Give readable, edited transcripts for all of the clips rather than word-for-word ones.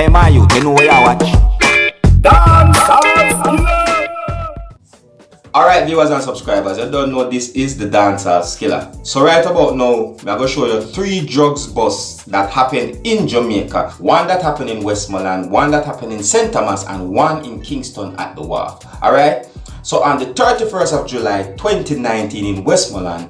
Hey my youth, you know where you watch? Dancehall. Alright viewers and subscribers, you don't know this is the Dancehall Skilla. So right about now, I'm going to show you 3 drugs busts that happened in Jamaica. One that happened in Westmoreland, one that happened in St. Thomas, and one in Kingston at the Wharf. Alright, so on the 31st of July 2019 in Westmoreland,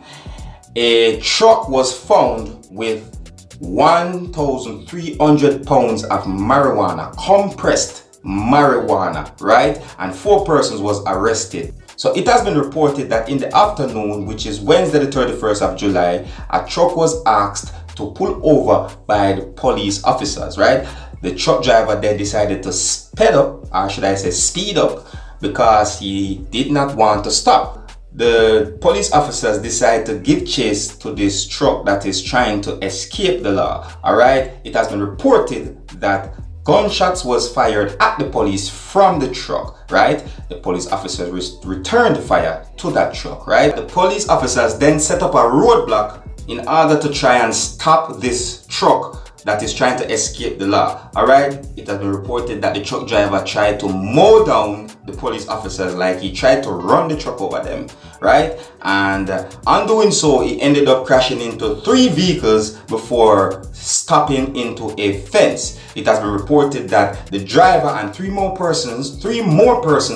a truck was found with 1,300 pounds of marijuana, compressed marijuana, right? And 4 persons was arrested. So it has been reported that in the afternoon, which is Wednesday the 31st of July, a truck was asked to pull over by the police officers, right? The truck driver then decided to speed up, or should I say speed up, because he did not want to stop. The police officers decided to give chase to this truck that is trying to escape the law. Alright, it has been reported that gunshots was fired at the police from the truck, right? The police officers returned the fire to that truck, right? The police officers then set up a roadblock in order to try and stop this truck that is trying to escape the law. Alright, it has been reported that the truck driver tried to mow down the police officers, like he tried to run the truck over them, right? And on doing so, he ended up crashing into 3 vehicles before stopping into a fence. It has been reported that the driver and 3 more persons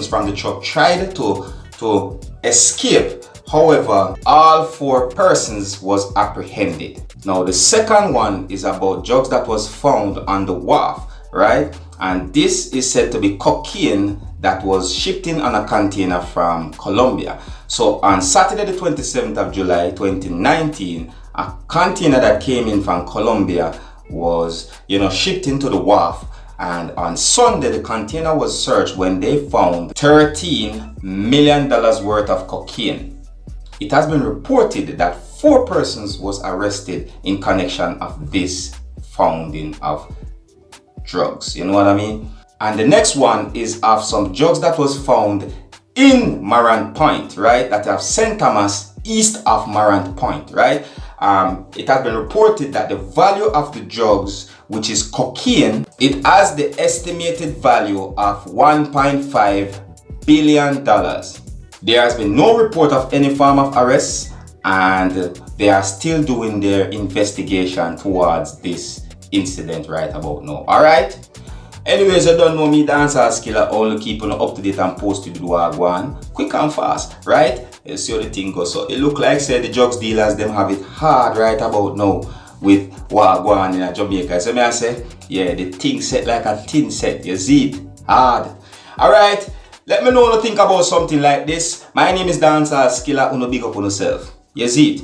from the truck tried to escape. However, all 4 persons was apprehended. Now the second one is about drugs that was found on the wharf, right? And this is said to be cocaine that was shipped in on a container from Colombia. So on Saturday the 27th of July 2019, a container that came in from Colombia was, shipped into the wharf. And on Sunday, the container was searched when they found $13 million worth of cocaine. It has been reported that 4 persons was arrested in connection of this founding of drugs. You know what I mean? And the next one is of some drugs that was found in Morant Point, right? That have St. Thomas east of Morant Point, right? It has been reported that the value of the drugs, which is cocaine, it has the estimated value of $1.5 billion. There has been no report of any form of arrest, and they are still doing their investigation towards this incident right about now. Alright? Anyways, you don't know me, Dancehall Skilla, only keep on up to date and post to the wagwan quick and fast, right? You see how the thing goes. So it look like say the drugs dealers them have it hard right about now with wagwan in Jamaica. So I say, yeah, the thing set like a tin set. You see it? Hard. Alright? Let me know what you think about something like this. My name is Dancehall Skilla. Uno big up on yourself. You see it?